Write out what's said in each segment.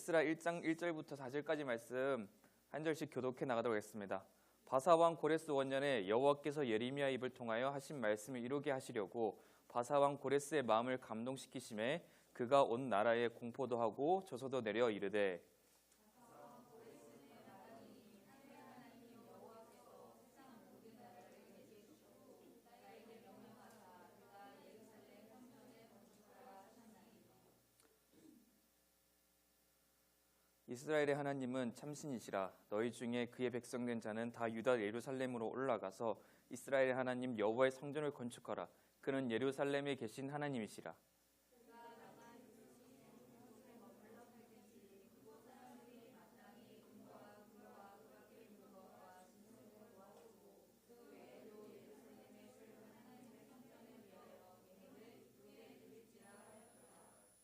에스라 1장 1절부터 4절까지 말씀 한 절씩 교독해 나가도록 하겠습니다. 바사왕 고레스 원년에 여호와께서 예레미야 입을 통하여 하신 말씀을 이루게 하시려고 바사왕 고레스의 마음을 감동시키심에 그가 온 나라에 공포도 하고 조서도 내려 이르되 이스라엘의 하나님은 참신이시라. 너희 중에 그의 백성된 자는 다 유다 예루살렘으로 올라가서 이스라엘의 하나님 여호와의 성전을 건축하라. 그는 예루살렘에 계신 하나님이시라.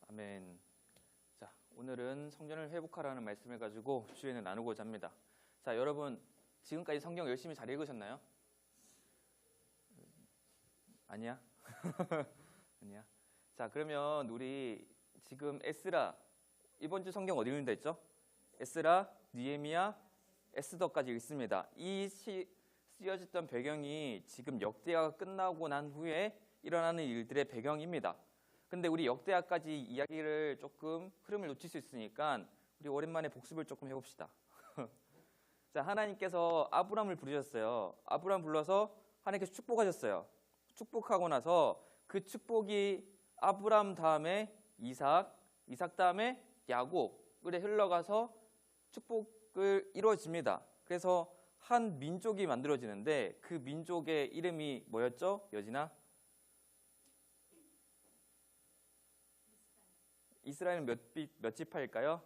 아멘. 자, 오늘은 성전을 회복하라는 말씀을 가지고 주의를 나누고자 합니다. 자, 여러분 지금까지 성경 열심히 잘 읽으셨나요? 아니야? 아니야? 자, 그러면 우리 지금 에스라 이번 주 성경 어디 읽는다 했죠? 에스라, 느헤미야, 에스더까지 읽습니다. 이 쓰여졌던 배경이 지금 역대하가 끝나고 난 후에 일어나는 일들의 배경입니다. 근데 우리 역대하까지 이야기를 조금 흐름을 놓칠 수 있으니까 우리 오랜만에 복습을 조금 해봅시다. 자, 하나님께서 아브람을 부르셨어요. 아브람 불러서 하나님께서 축복하셨어요. 축복하고 나서 그 축복이 아브람 다음에 이삭 다음에 야곱으로 흘러가서 축복을 이루어집니다. 그래서 한 민족이 만들어지는데 그 민족의 이름이 뭐였죠? 여진아? 이스라엘은 몇 지파일까요?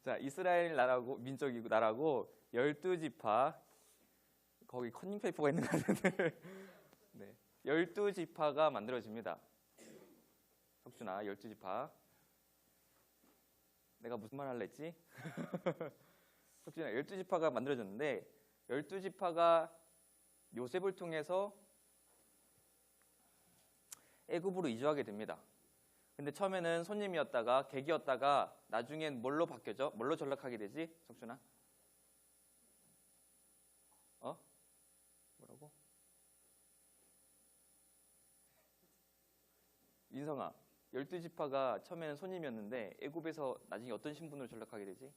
자, 이스라엘 나라고 민족이고 나라고 12지파. 거기 커닝페이퍼가 있는 것 같은데 네, 12지파가 만들어집니다. 석준아, 12지파. 내가 무슨 말 할래 했지? 석준아, 12지파가 만들어졌는데 12지파가 요셉을 통해서 애굽으로 이주하게 됩니다. 근데 처음에는 손님이었다가 객이었다가 나중엔 뭘로 바뀌어져? 뭘로 전락하게 되지? 석준아? 뭐라고? 인성아, 12지파가 처음에는 손님이었는데 애굽에서 나중에 어떤 신분으로 전락하게 되지?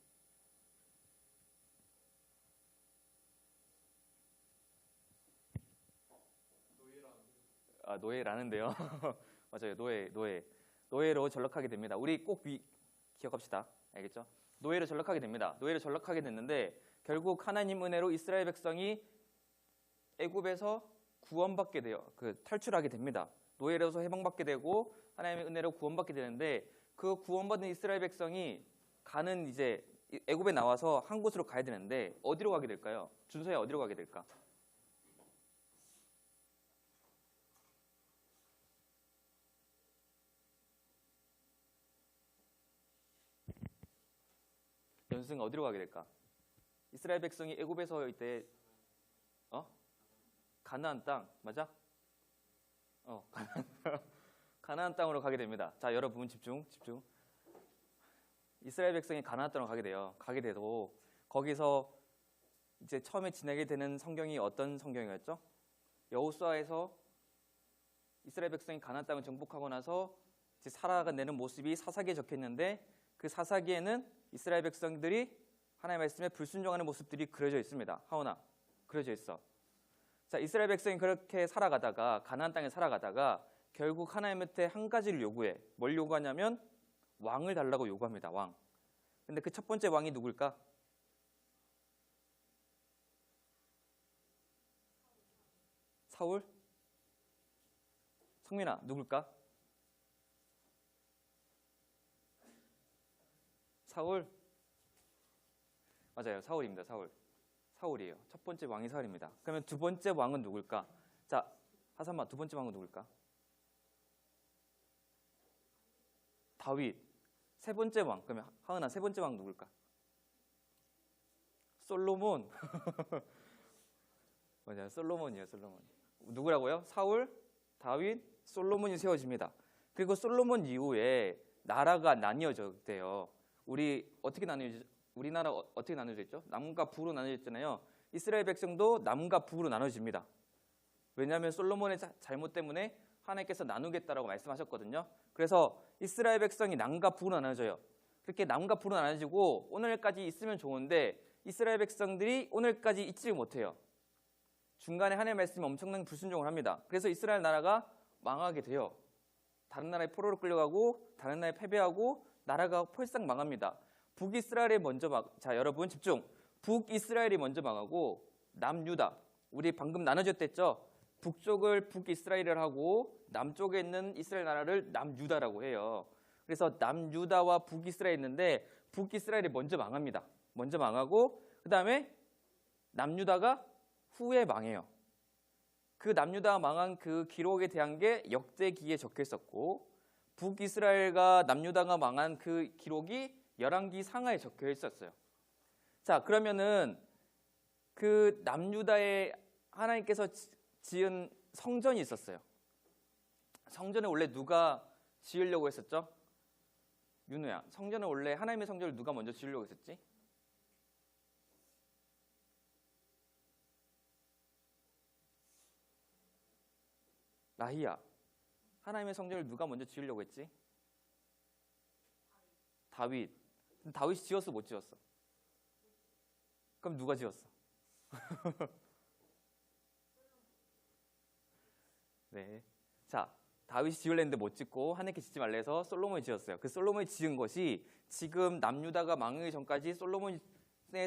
노예라는데요. 맞아요. 노예로 전락하게 됩니다. 우리 꼭 기억합시다. 알겠죠? 노예로 전락하게 됩니다. 노예로 전락하게 됐는데 결국 하나님 은혜로 이스라엘 백성이 애굽에서 구원받게 돼요. 탈출하게 됩니다. 노예로서 해방받게 되고 하나님의 은혜로 구원받게 되는데 그 구원받은 이스라엘 백성이 가는 이제 애굽에 나와서 한 곳으로 가야 되는데 어디로 가게 될까요? 준서야, 어디로 가게 될까? 연승 어디로 가게 될까? 이스라엘 백성이 애굽에서 이때 가나안 땅 맞아? 가나안 땅으로 가게 됩니다. 자, 여러분 집중. 이스라엘 백성이 가나안 땅으로 가게 돼요. 가게 돼도 거기서 이제 처음에 지나게 되는 성경이 어떤 성경이었죠? 여호수아에서 이스라엘 백성이 가나안 땅을 정복하고 나서 이제 살아가는 모습이 사사기에 적혀 있는데 그 사사기에는 이스라엘 백성들이 하나님의 말씀에 불순종하는 모습들이 그려져 있습니다. 하오나, 그려져 있어. 자, 이스라엘 백성이 그렇게 살아가다가 가나안 땅에 살아가다가 결국 하나님한테 한 가지를 요구해. 뭘 요구하냐면 왕을 달라고 요구합니다. 왕. 근데 그 첫 번째 왕이 누굴까? 사울? 성민아, 누굴까? 사울? 맞아요. 사울입니다. 사울이에요. 첫 번째 왕이 사울입니다. 그러면 두 번째 왕은 누굴까? 자, 하산마, 두 번째 왕은 누굴까? 다윗. 세 번째 왕. 그러면 하은아, 세 번째 왕 누굴까? 솔로몬. 맞아요. 솔로몬이에요. 솔로몬. 누구라고요? 사울, 다윗, 솔로몬이 세워집니다. 그리고 솔로몬 이후에 나라가 나뉘어졌대요. 우리나라 어떻게 나눠져 있죠? 남과 북으로 나눠져 있잖아요. 이스라엘 백성도 남과 북으로 나눠집니다. 왜냐하면 솔로몬의 잘못 때문에 하나님께서 나누겠다라고 말씀하셨거든요. 그래서 이스라엘 백성이 남과 북으로 나눠져요. 그렇게 남과 북으로 나눠지고 오늘까지 있으면 좋은데 이스라엘 백성들이 오늘까지 있지 못해요. 중간에 하나님의 말씀이 엄청난 불순종을 합니다. 그래서 이스라엘 나라가 망하게 돼요. 다른 나라에 포로로 끌려가고 다른 나라에 패배하고 나라가 폴싹 망합니다. 북이스라엘이 먼저 자, 여러분 집중. 북이스라엘이 먼저 망하고 남유다. 우리 방금 나눠졌댔죠? 북쪽을 북이스라엘이라고 하고 남쪽에 있는 이스라엘 나라를 남유다라고 해요. 그래서 남유다와 북이스라엘이 있는데 북이스라엘이 먼저 망합니다. 먼저 망하고 그 다음에 남유다가 후에 망해요. 그 남유다가 망한 그 기록에 대한 게 역대기에 적혀 있었고 북이스라엘과 남유다가 망한 그 기록이 열왕기 상하에 적혀 있었어요. 자, 그러면은 그 남유다에 하나님께서 지은 성전이 있었어요. 성전을 원래 누가 지으려고 했었죠? 윤우야, 성전을 원래 하나님의 성전을 누가 먼저 지으려고 했었지? 라히야, 하나님의 성전을 누가 먼저 지으려고 했지? 다윗. 다윗이 지었어, 못 지었어? 그럼 누가 지었어? 네. 자, 다윗이 지으려는데 못 짓고 하나님께 짓지 말라 해서 솔로몬이 지었어요. 그 솔로몬이 지은 것이 지금 남유다가 망하기 전까지 솔로몬의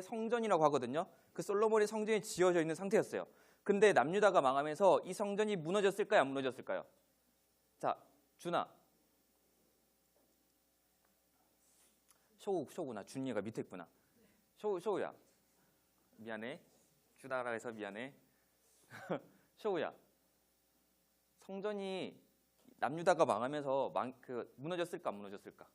성전이라고 하거든요. 그 솔로몬의 성전이 지어져 있는 상태였어요. 근데 남유다가 망하면서 이 성전이 무너졌을까요? 안 무너졌을까요? 자, 준아. 쇼우구나. 준이가 밑에 있구나. 쇼우야. 미안해. 준아라 해서 미안해. 쇼우야. 성전이 남유다가 망하면서 무너졌을까 안 무너졌을까?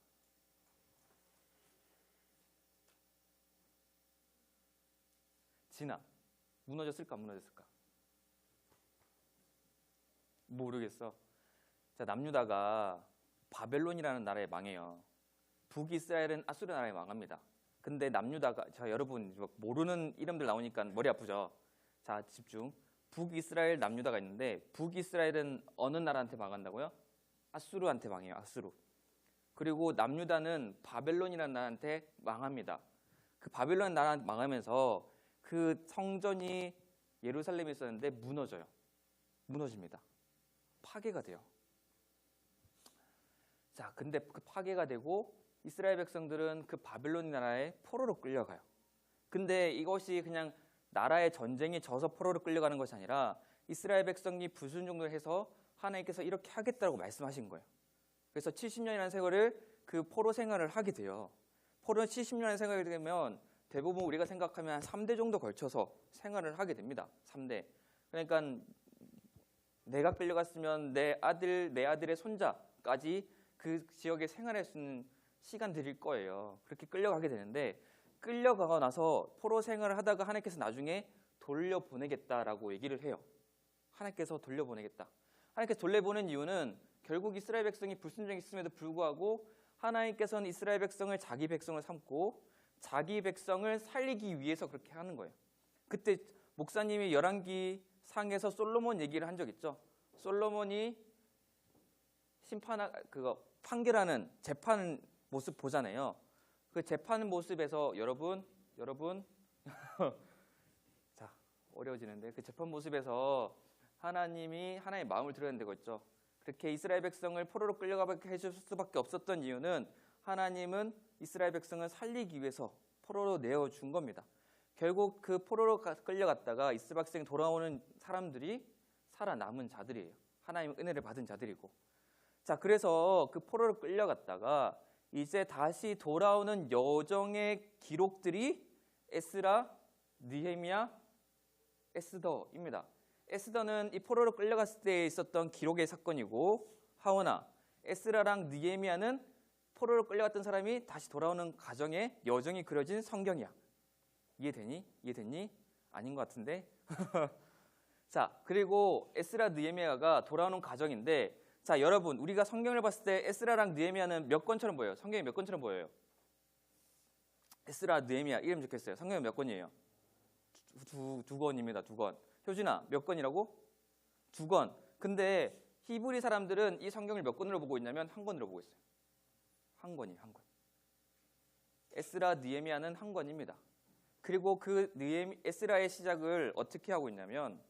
진아. 무너졌을까 안 무너졌을까? 모르겠어. 자, 남유다가 바벨론이라는 나라에 망해요. 북이스라엘은 아수르 나라에 망합니다. 근데 남유다가, 자, 여러분 모르는 이름들 나오니까 머리 아프죠? 자, 집중. 북이스라엘, 남유다가 있는데 북이스라엘은 어느 나라한테 망한다고요? 아수르한테 망해요. 아수르. 그리고 남유다는 바벨론이라는 나라한테 망합니다. 그 바벨론 나라 망하면서 그 성전이 예루살렘에 있었는데 무너집니다. 파괴가 돼요. 자, 근데 그 파괴가 되고 이스라엘 백성들은 그 바벨론 나라에 포로로 끌려가요. 근데 이것이 그냥 나라의 전쟁에 져서 포로로 끌려가는 것이 아니라 이스라엘 백성이 불순종을 해서 하나님께서 이렇게 하겠다고 말씀하신 거예요. 그래서 70년이라는 세월을 그 포로 생활을 하게 돼요. 포로 70년의 생활이 되면 대부분 우리가 생각하면 한 3대 정도 걸쳐서 생활을 하게 됩니다. 3대. 그러니까 내가 끌려갔으면 내 아들의 손자까지 그 지역에 생활할 수 있는 시간 드릴 거예요. 그렇게 끌려가게 되는데 끌려가고 나서 포로 생활을 하다가 하나님께서 나중에 돌려보내겠다라고 얘기를 해요. 하나님께서 돌려보내겠다. 하나님께서 돌려보낸 이유는 결국 이스라엘 백성이 불순종했음에도 불구하고 하나님께서는 이스라엘 백성을 자기 백성을 삼고 자기 백성을 살리기 위해서 그렇게 하는 거예요. 그때 목사님이 열왕기 상에서 솔로몬 얘기를 한 적 있죠. 솔로몬이 판결하는 재판 모습 보잖아요. 그 재판 모습에서 여러분 자, 어려워지는데 그 재판 모습에서 하나님이 하나님의 마음을 드러낸 데가 있죠. 그렇게 이스라엘 백성을 포로로 끌려가게 해줄 수밖에 없었던 이유는 하나님은 이스라엘 백성을 살리기 위해서 포로로 내어준 겁니다. 결국 그 포로로 끌려갔다가 이스라엘 백성이 돌아오는 사람들이 살아남은 자들이에요. 하나님의 은혜를 받은 자들이고. 자, 그래서 그 포로로 끌려갔다가 이제 다시 돌아오는 여정의 기록들이 에스라, 느헤미야, 에스더입니다. 에스더는 이 포로로 끌려갔을 때 있었던 기록의 사건이고, 하오나 에스라랑 느헤미야는 포로로 끌려갔던 사람이 다시 돌아오는 과정의 여정이 그려진 성경이야. 이해됐니? 아닌 것 같은데. 자, 그리고 에스라 느헤미야가 돌아오는 과정인데, 자, 여러분, 우리가 성경을 봤을 때 에스라랑 느헤미야는 몇 권처럼 보여요? 성경이 몇 권처럼 보여요? 에스라, 느헤미야 이름 적혀있어요. 성경이 몇 권이에요? 두 권입니다. 두 권. 효진아, 몇 권이라고? 두 권. 근데 히브리 사람들은 이 성경을 몇 권으로 보고 있냐면 한 권으로 보고 있어요. 한 권이에요. 한 권. 에스라, 느헤미야는 한 권입니다. 그리고 그 에스라의 시작을 어떻게 하고 있냐면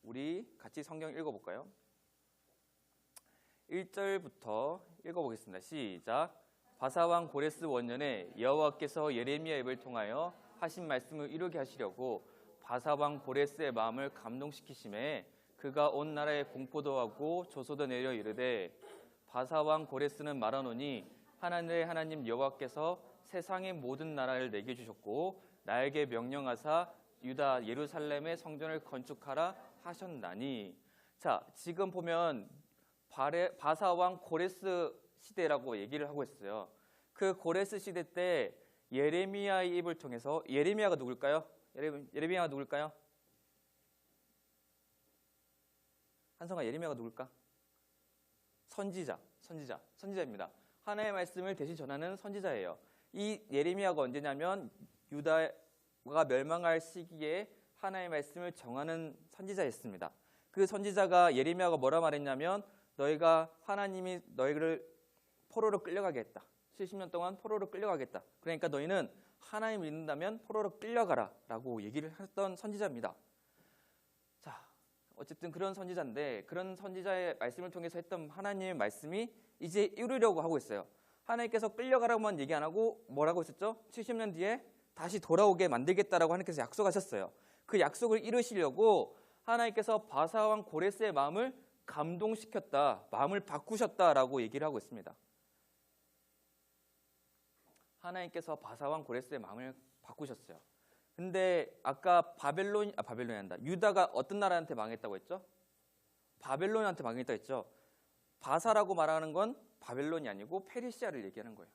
우리 같이 성경 읽어볼까요? 1절부터 읽어보겠습니다. 시작. 바사왕 고레스 원년에 여호와께서 예레미야 입을 통하여 하신 말씀을 이루게 하시려고 바사왕 고레스의 마음을 감동시키심에 그가 온 나라에 공포도 하고 조소도 내려 이르되 바사왕 고레스는 말하노니 하나님의 하나님 여호와께서 세상의 모든 나라를 내게 주셨고 나에게 명령하사 유다 예루살렘의 성전을 건축하라 하셨나니. 자, 지금 보면 바사왕 고레스 시대라고 얘기를 하고 있어요. 그 고레스 시대 때 예레미야의 입을 통해서, 예레미야가 누굴까요? 예레미야가 누굴까요? 한성아, 예레미야가 누굴까? 선지자입니다. 하나님의 말씀을 대신 전하는 선지자예요. 이 예레미야가 언제냐면 유다가 멸망할 시기에 하나님의 말씀을 정하는 선지자였습니다. 그 선지자가 예레미야가 뭐라 말했냐면 너희가 하나님이 너희를 포로로 끌려가게 했다. 70년 동안 포로로 끌려가겠다. 그러니까 너희는 하나님 믿는다면 포로로 끌려가라 라고 얘기를 했던 선지자입니다. 자, 어쨌든 그런 선지자인데 그런 선지자의 말씀을 통해서 했던 하나님의 말씀이 이제 이루려고 하고 있어요. 하나님께서 끌려가라고만 얘기 안 하고 뭐라고 했었죠? 70년 뒤에 다시 돌아오게 만들겠다라고 하나님께서 약속하셨어요. 그 약속을 이루시려고 하나님께서 바사왕 고레스의 마음을 감동시켰다, 마음을 바꾸셨다라고 얘기를 하고 있습니다. 하나님께서 바사왕 고레스의 마음을 바꾸셨어요. 근데 아까 바벨론이 한다. 유다가 어떤 나라한테 망했다고 했죠? 바벨론한테 망했다고 했죠. 바사라고 말하는 건 바벨론이 아니고 페르시아를 얘기하는 거예요.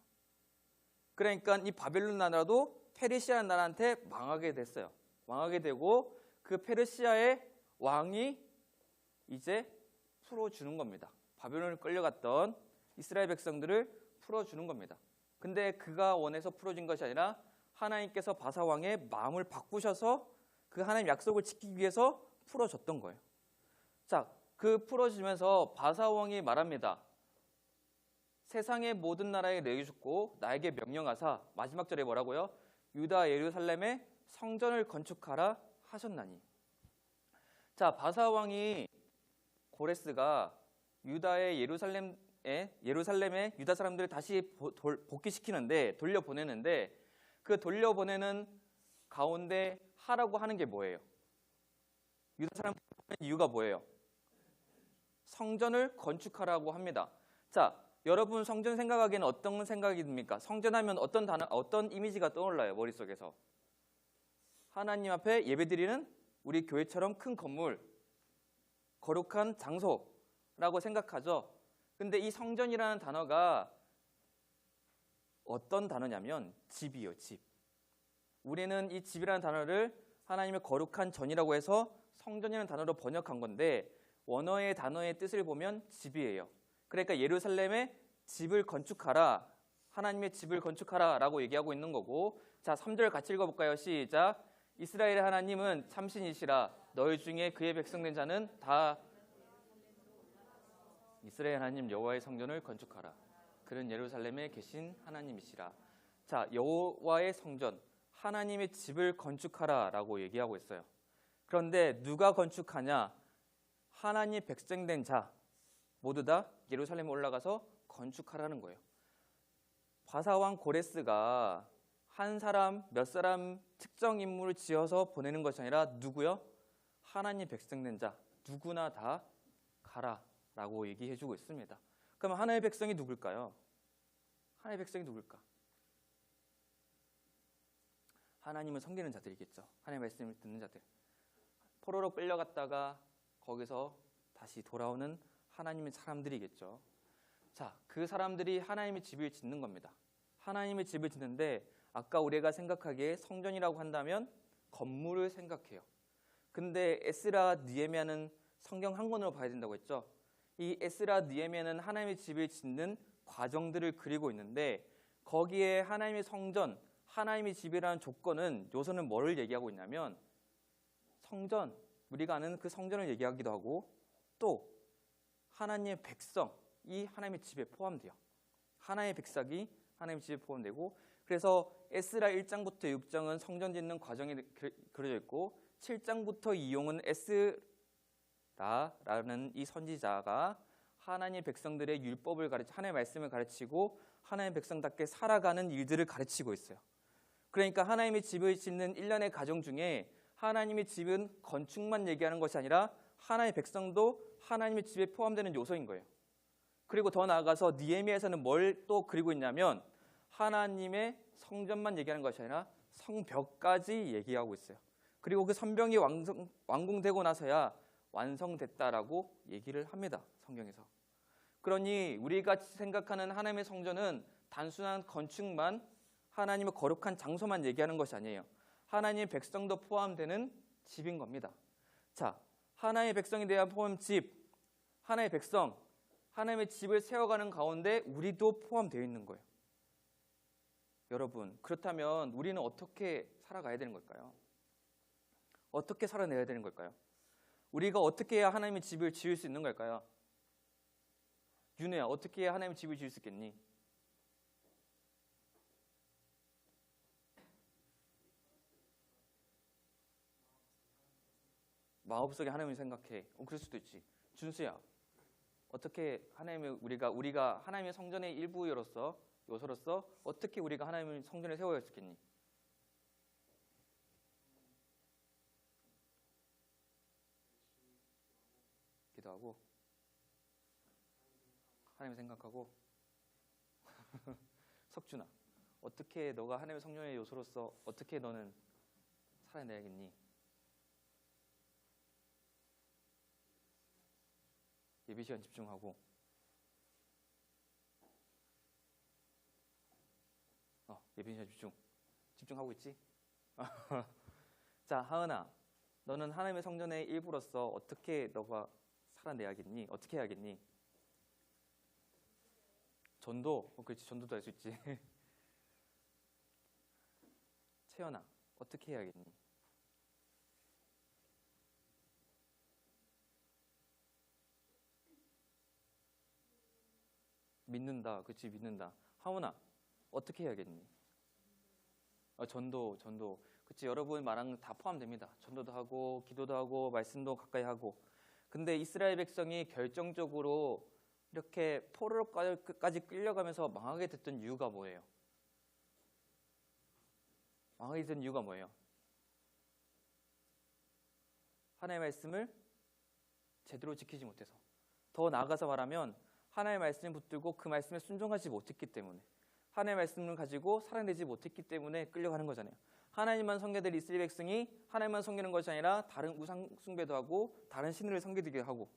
그러니까 이 바벨론 나라도 페르시아 나라한테 망하게 됐어요. 망하게 되고 그 페르시아의 왕이 이제 풀어주는 겁니다. 바벨론을 끌려갔던 이스라엘 백성들을 풀어주는 겁니다. 근데 그가 원해서 풀어준 것이 아니라 하나님께서 바사왕의 마음을 바꾸셔서 그 하나님 약속을 지키기 위해서 풀어줬던 거예요. 자, 그 풀어주면서 바사왕이 말합니다. 세상의 모든 나라에 내게 주셨고 나에게 명령하사, 마지막 절에 뭐라고요? 유다 예루살렘에 성전을 건축하라 하셨나니. 자, 바사왕이 고레스가 유다의 예루살렘에 유다 사람들을 다시 복귀시키는데, 돌려보내는데 그 돌려보내는 가운데 하라고 하는 게 뭐예요? 유다 사람들 이유가 뭐예요? 성전을 건축하라고 합니다. 자, 여러분 성전 생각하기에는 어떤 생각이 듭니까? 성전하면 어떤 단어, 어떤 이미지가 떠올라요? 머릿속에서. 하나님 앞에 예배드리는 우리 교회처럼 큰 건물, 거룩한 장소라고 생각하죠. 근데 이 성전이라는 단어가 어떤 단어냐면 집이요, 집. 우리는 이 집이라는 단어를 하나님의 거룩한 전이라고 해서 성전이라는 단어로 번역한 건데 원어의 단어의 뜻을 보면 집이에요. 그러니까 예루살렘에 집을 건축하라, 하나님의 집을 건축하라 라고 얘기하고 있는 거고. 자, 3절 같이 읽어볼까요? 시작. 이스라엘의 하나님은 참신이시라. 너희 중에 그의 백성된 자는 다 이스라엘 하나님 여호와의 성전을 건축하라. 그는 예루살렘에 계신 하나님이시라. 자, 여호와의 성전, 하나님의 집을 건축하라 라고 얘기하고 있어요. 그런데 누가 건축하냐? 하나님 백성된 자 모두 다 예루살렘에 올라가서 건축하라는 거예요. 바사왕 고레스가 한 사람, 몇 사람 특정 인물을 지어서 보내는 것이 아니라 누구요? 하나님 백성된 자 누구나 다 가라 라고 얘기해주고 있습니다. 그럼 하나님의 백성이 누굴까요? 하나님의 백성이 누굴까? 하나님을 섬기는 자들이겠죠. 하나님의 말씀을 듣는 자들. 포로로 끌려갔다가 거기서 다시 돌아오는 하나님의 사람들이겠죠. 자, 그 사람들이 하나님의 집을 짓는 겁니다. 하나님의 집을 짓는데 아까 우리가 생각하기에 성전이라고 한다면 건물을 생각해요. 근데 에스라, 느헤미야는 성경 한 권으로 봐야 된다고 했죠. 이 에스라 느헤미야는 하나님의 집을 짓는 과정들을 그리고 있는데 거기에 하나님의 성전, 하나님의 집이라는 조건은 요소는 뭐를 얘기하고 있냐면 성전, 우리가 아는 그 성전을 얘기하기도 하고 또 하나님의 백성이 하나님의 집에 포함돼요. 하나님의 백성이 하나님의 집에 포함되고 그래서 에스라 1장부터 6장은 성전 짓는 과정이 그려져 있고 7장부터 이용은 에스라라는 이 선지자가 하나님의 백성들의 율법을 하나님의 말씀을 가르치고 하나님의 백성답게 살아가는 일들을 가르치고 있어요. 그러니까 하나님의 집을 짓는 일련의 과정 중에 하나님의 집은 건축만 얘기하는 것이 아니라 하나님의 백성도 하나님의 집에 포함되는 요소인 거예요. 그리고 더 나아가서 느헤미야에서는 뭘 또 그리고 있냐면 하나님의 성전만 얘기하는 것이 아니라 성벽까지 얘기하고 있어요. 그리고 그 성벽이 완공되고 나서야 완성됐다라고 얘기를 합니다. 성경에서. 그러니 우리가 생각하는 하나님의 성전은 단순한 건축만 하나님의 거룩한 장소만 얘기하는 것이 아니에요. 하나님의 백성도 포함되는 집인 겁니다. 자, 하나님의 백성에 대한 포함 집, 하나님의 백성, 하나님의 집을 세워가는 가운데 우리도 포함되어 있는 거예요. 여러분, 그렇다면 우리는 어떻게 살아가야 되는 걸까요? 어떻게 살아내야 되는 걸까요? 우리가 어떻게 해야 하나님의 집을 지을 수 있는 걸까요? 윤혜야, 어떻게 해야 하나님의 집을 지을 수 있겠니? 마음속에 하나님을 생각해. 그럴 수도 있지. 준수야, 어떻게 하나님의 우리가 하나님의 성전의 일부로서 요소로서 어떻게 우리가 하나님의 성전을 세워야 있겠니? 기도하고 하나님을 생각하고 석준아, 어떻게 너가 하나님의 성전의 요소로서 어떻게 너는 살아내야겠니? 예배 시간 집중하고 예배 시간 집중하고 있지? 자, 하은아, 너는 하나님의 성전의 일부로서 어떻게 너가 살아내야겠니? 어떻게 해야겠니? 전도? 그렇지, 전도도 할 수 있지. 채연아, 어떻게 해야겠니? 믿는다. 그렇지, 믿는다. 하은아, 어떻게 해야겠니? 전도. 그렇지, 여러분 말한 다 포함됩니다. 전도도 하고 기도도 하고 말씀도 가까이 하고. 근데 이스라엘 백성이 결정적으로 이렇게 포로로까지 끌려가면서 망하게 됐던 이유가 뭐예요? 망하게 된 이유가 뭐예요? 하나님의 말씀을 제대로 지키지 못해서. 더 나아가서 말하면 하나님의 말씀을 붙들고 그 말씀에 순종하지 못했기 때문에, 하나님의 말씀을 가지고 살아내지 못했기 때문에 끌려가는 거잖아요. 하나님만 섬겨될 이스라엘 백성이 하나님만 섬기는 것이 아니라 다른 우상 숭배도 하고 다른 신을 섬기기도 하고,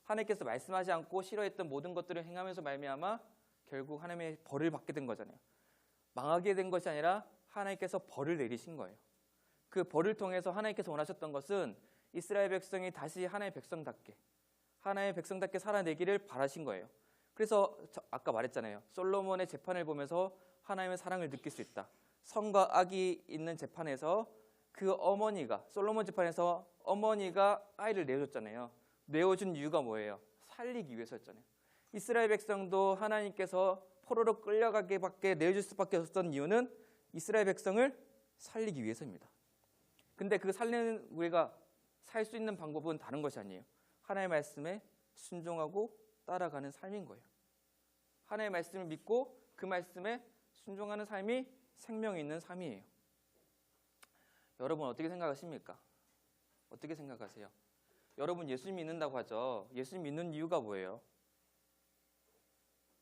하나님께서 말씀하지 않고 싫어했던 모든 것들을 행하면서 말미암아 결국 하나님의 벌을 받게 된 거잖아요. 망하게 된 것이 아니라 하나님께서 벌을 내리신 거예요. 그 벌을 통해서 하나님께서 원하셨던 것은 이스라엘 백성이 다시 하나님의 백성답게 살아내기를 바라신 거예요. 그래서 아까 말했잖아요. 솔로몬의 재판을 보면서 하나님의 사랑을 느낄 수 있다. 선과 악이 있는 재판에서 그 어머니가, 솔로몬 재판에서 어머니가 아이를 내어줬잖아요. 내어준 이유가 뭐예요? 살리기 위해서였잖아요. 이스라엘 백성도 하나님께서 포로로 끌려가게 밖에 내어줄 수밖에 없었던 이유는 이스라엘 백성을 살리기 위해서입니다. 근데 그 살리는 우리가 살 수 있는 방법은 다른 것이 아니에요. 하나님의 말씀에 순종하고 따라가는 삶인 거예요. 하나님의 말씀을 믿고 그 말씀에 순종하는 삶이 생명이 있는 삶이에요. 여러분 어떻게 생각하십니까? 어떻게 생각하세요? 여러분 예수님 믿는다고 하죠. 예수님 믿는 이유가 뭐예요?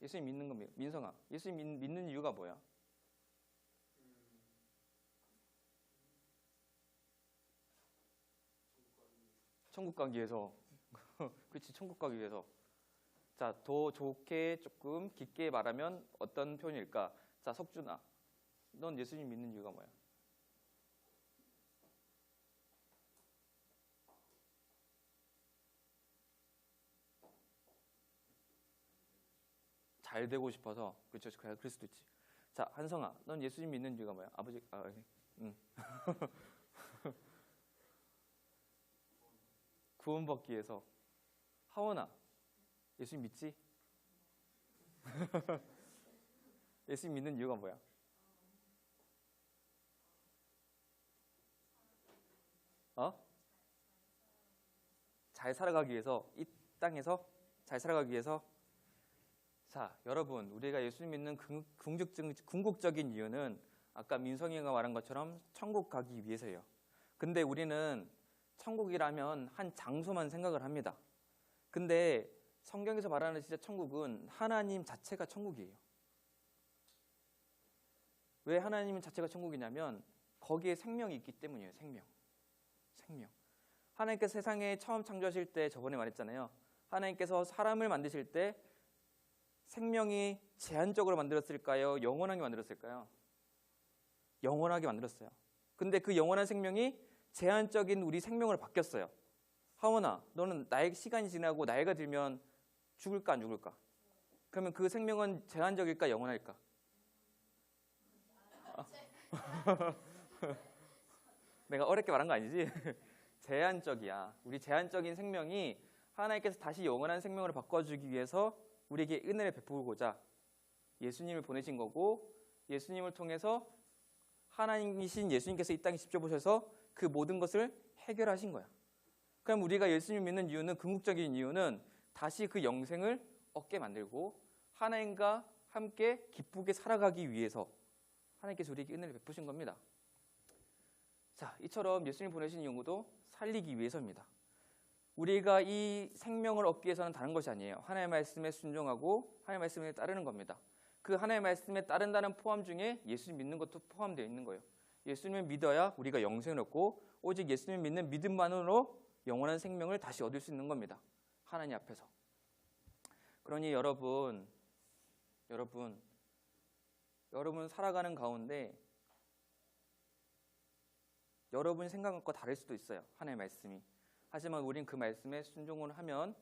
예수님 믿는 겁니다. 민성아, 예수님 믿는 이유가 뭐야? 천국 가기 위해서. 그렇지, 천국 가기 위해서. 자, 더 좋게 조금 깊게 말하면 어떤 표현일까? 자, 석준아, 넌 예수님 믿는 이유가 뭐야? 잘 되고 싶어서. 그렇죠. 그럴 수도 있지. 자, 한성아, 넌 예수님 믿는 이유가 뭐야? 아버지, 응. 구원받기 위해서. 하원아, 예수님 믿지? 예수님 믿는 이유가 뭐야? 잘 살아가기 위해서, 이 땅에서 잘 살아가기 위해서. 자, 여러분, 우리가 예수님 믿는 궁극적인 이유는 아까 민성이가 말한 것처럼 천국 가기 위해서예요. 근데 우리는 천국이라면 한 장소만 생각을 합니다. 근데 성경에서 말하는 진짜 천국은 하나님 자체가 천국이에요. 왜 하나님 자체가 천국이냐면 거기에 생명이 있기 때문이에요. 생명. 하나님께서 세상에 처음 창조하실 때 저번에 말했잖아요. 하나님께서 사람을 만드실 때 생명이 제한적으로 만들었을까요? 영원하게 만들었을까요? 영원하게 만들었어요. 근데 그 영원한 생명이 제한적인 우리 생명으로 바뀌었어요. 하원아, 너는 나의 시간이 지나고 나이가 들면 죽을까 안 죽을까? 그러면 그 생명은 제한적일까 영원할까? 내가 어렵게 말한 거 아니지? 제한적이야. 우리 제한적인 생명이 하나님께서 다시 영원한 생명으로 바꿔주기 위해서 우리에게 은혜를 베푸고자 예수님을 보내신 거고, 예수님을 통해서 하나님이신 예수님께서 이 땅에 직접 오셔서 그 모든 것을 해결하신 거야. 그럼 우리가 예수님을 믿는 이유는, 궁극적인 이유는 다시 그 영생을 얻게 만들고 하나님과 함께 기쁘게 살아가기 위해서 하나님께서 우리에게 은혜를 베푸신 겁니다. 자, 이처럼 예수님 보내신 이유도 살리기 위해서입니다. 우리가 이 생명을 얻기 위해서는 다른 것이 아니에요. 하나님의 말씀에 순종하고 하나님의 말씀에 따르는 겁니다. 그 하나님의 말씀에 따른다는 포함 중에 예수님 믿는 것도 포함되어 있는 거예요. 예수님을 믿어야 우리가 영생을 얻고, 오직 예수님을 믿는 믿음만으로 영원한 생명을 다시 얻을 수 있는 겁니다. 하나님 앞에서. 그러니 여러분 살아가는 가운데 여러분이 생각한 것과 다를 수도 있어요. 하나님의 말씀이. 하지만 우린 그 말씀에 순종을 하면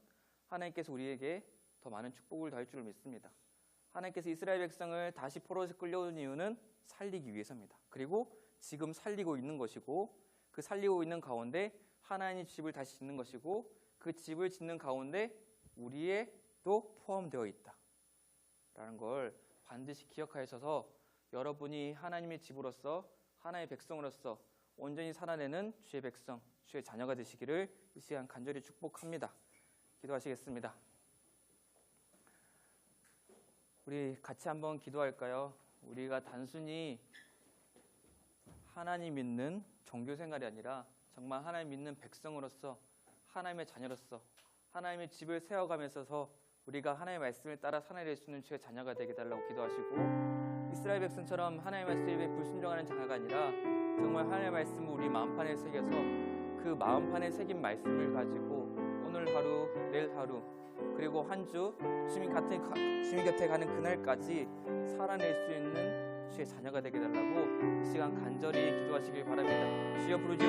하나님께서 우리에게 더 많은 축복을 더할 줄 믿습니다. 하나님께서 이스라엘 백성을 다시 포로에서 끌려온 이유는 살리기 위해서입니다. 그리고 지금 살리고 있는 것이고, 그 살리고 있는 가운데 하나님 집을 다시 짓는 것이고, 그 집을 짓는 가운데 우리의도 포함되어 있다라는 걸 반드시 기억하셔서 여러분이 하나님의 집으로서, 하나님의 백성으로서 온전히 살아내는 주의 백성, 주의 자녀가 되시기를 이 시간 간절히 축복합니다. 기도하시겠습니다. 우리 같이 한번 기도할까요? 우리가 단순히 하나님 믿는 종교 생활이 아니라 정말 하나님 믿는 백성으로서, 하나님의 자녀로서 하나님의 집을 세워가면서 우리가 하나님의 말씀을 따라 살아낼 수 있는 주의 자녀가 되게 달라고 기도하시고, 이스라엘 백성처럼 하나님의 말씀에 불순종하는 자가 아니라 정말 하나님의 말씀을 우리 마음판에 새겨서 그 마음판에 새긴 말씀을 가지고 오늘 하루, 내일 하루, 그리고 한 주 주님 곁에 가는 그날까지 살아낼 수 있는 주의 자녀가 되게 달라고 이 시간 간절히 기도하시길 바랍니다. 주여 부르짖